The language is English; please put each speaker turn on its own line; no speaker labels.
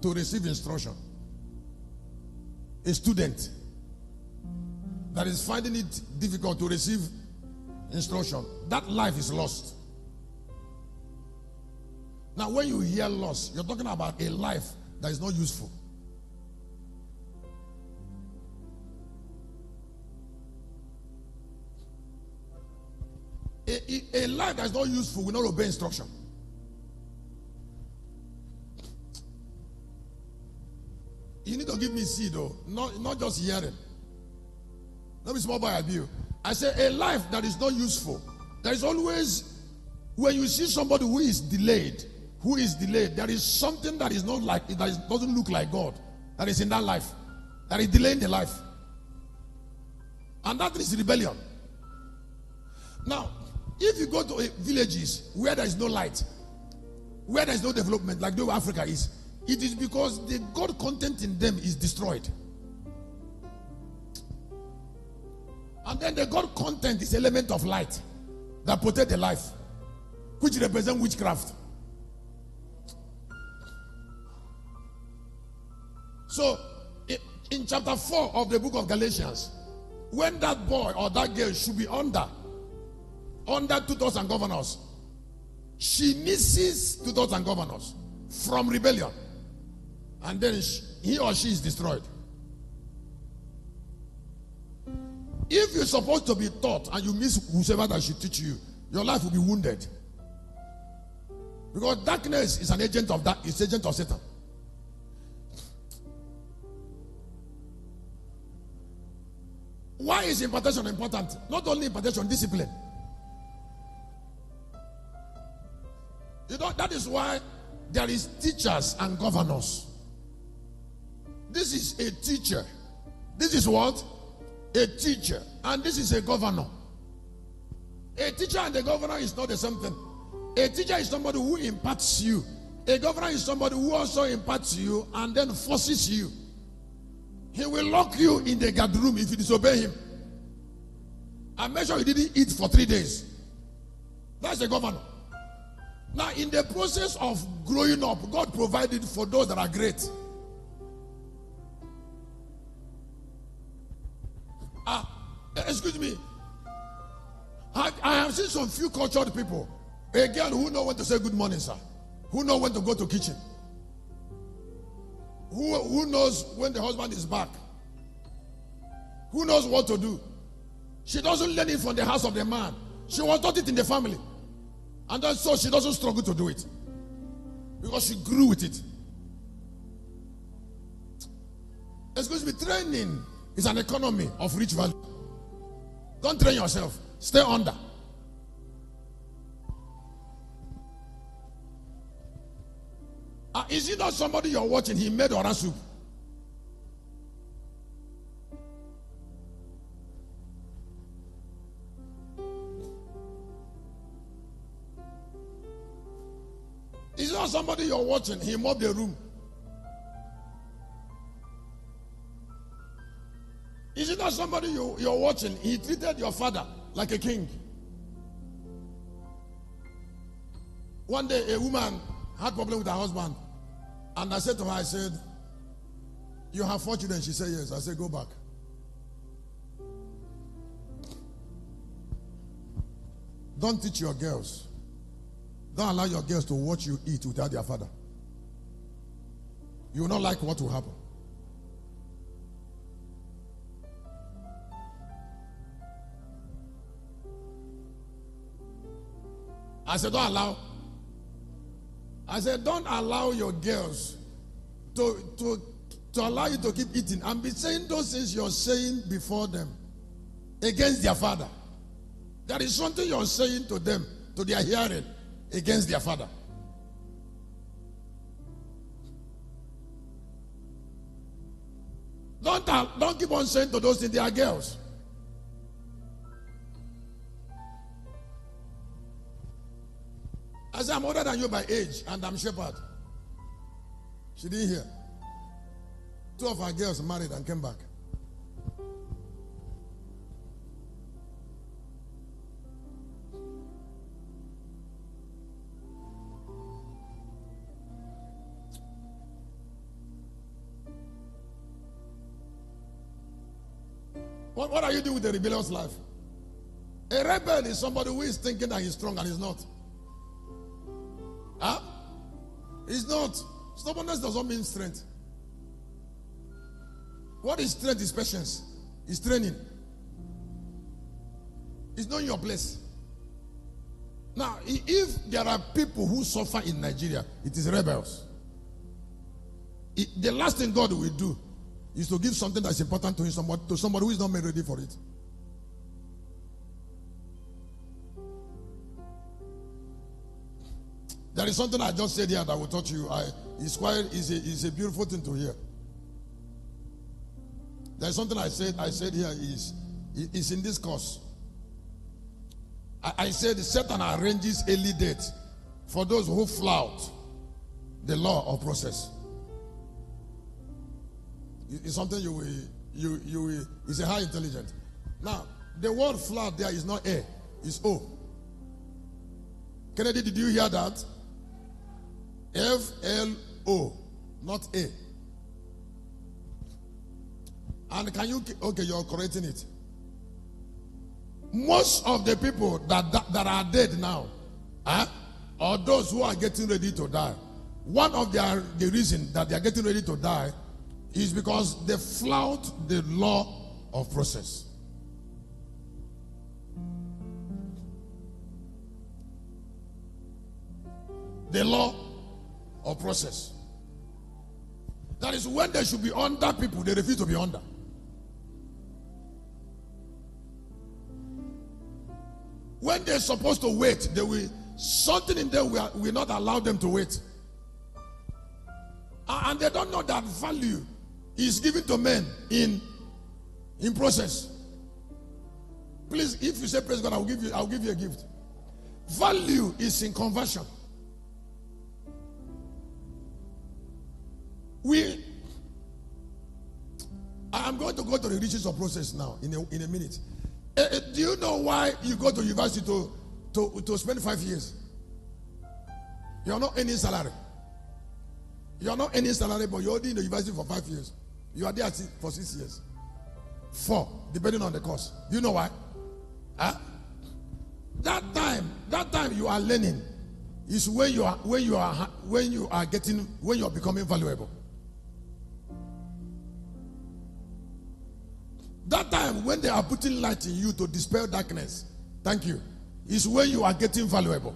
to receive instruction. A student that is finding it difficult to receive instruction, that life is lost. Now, when you hear loss, you're talking about a life that is not useful. A life that is not useful will not obey instruction. You need to give me seed, though, not just hearing. Let me small by abuse. I say a life that is not useful. There is always, when you see somebody who is delayed, there is something that is not like, doesn't look like God, that is in that life, that is delaying the life. And that is rebellion. Now, if you go to villages where there is no light, where there is no development, like the way Africa is, it is because the God content in them is destroyed. And then the God content is element of light that protect the life, which represent witchcraft. So, in chapter 4 of the book of Galatians, when that boy or that girl should be under tutors and governors, she misses tutors and governors from rebellion, and then he or she is destroyed. If you're supposed to be taught and you miss whoever that should teach you, your life will be wounded. Because darkness is an agent of that, it's agent of Satan. Why is impartation important? Not only impartation, discipline. You know, that is why there is teachers and governors. This is a teacher. This is what? A teacher. And this is a governor. A teacher and a governor is not the same thing. A teacher is somebody who imparts you. A governor is somebody who also imparts you and then forces you. He will lock you in the guard room if you disobey him. And make sure you didn't eat for 3 days. That's the governor. Now, in the process of growing up, God provided for those that are great. Excuse me. I have seen some few cultured people. A girl who know when to say good morning, sir. Who know when to go to kitchen. Who knows when the husband is back. Who knows what to do. She doesn't learn it from the house of the man. She was taught it in the family. And that's so she doesn't struggle to do it. Because she grew with it. Excuse me, training is an economy of rich value. Don't train yourself. Stay under. Is it not somebody you're watching? He made ora soup. Is it not somebody you're watching? He mopped the room. Is it not somebody you're watching? He treated your father like a king. One day a woman had problem with her husband. And I said to her, I said, you have 4 children? She said, yes. I said, go back. Don't teach your girls. Don't allow your girls to watch you eat without their father. You will not like what will happen. I said, don't allow your girls to allow you to keep eating and be saying those things you're saying before them against their father. There is something you're saying to them, to their hearing, against their father. Don't keep on saying to those things, they are girls. I said, I'm older than you by age, and I'm shepherd. She didn't hear. 2 of her girls married and came back. What are you doing with a rebellious life? A rebel is somebody who is thinking that he's strong and he's not. Huh? He's not. Stubbornness does not mean strength. What is strength is patience. It's training. It's knowing your place. Now, if there are people who suffer in Nigeria, it is rebels. The last thing God will do is to give something that's important to him, to somebody who is not made ready for it. There is something I just said here that will touch you. It's a beautiful thing to hear. There is something I said here is in this course. I said Satan arranges early dates for those who flout the law of process. It's something you will, it's a high intelligence. Now, the word flout there is not A, it's O. Kennedy, did you hear that? F-L-O, not A. And can you, okay, you're correcting it. Most of the people that are dead now, or those who are getting ready to die, one of the reason that they are getting ready to die is because they flout the law of process. The law of process. That is when they should be under people, they refuse to be under. When they're supposed to wait, something in them will not allow them to wait. And they don't know that value is given to men in process. Please, if you say praise God, I'll give you a gift. Value is in conversion. I'm going to go to the riches of process now in a minute. Do you know why you go to university to spend 5 years? You're not earning salary. You're not earning salary, but you're in the university for 5 years. You are there for 6 years. 4, depending on the course. Do you know why? That time you are learning is when you are becoming valuable. That time when they are putting light in you to dispel darkness, thank you, is when you are getting valuable.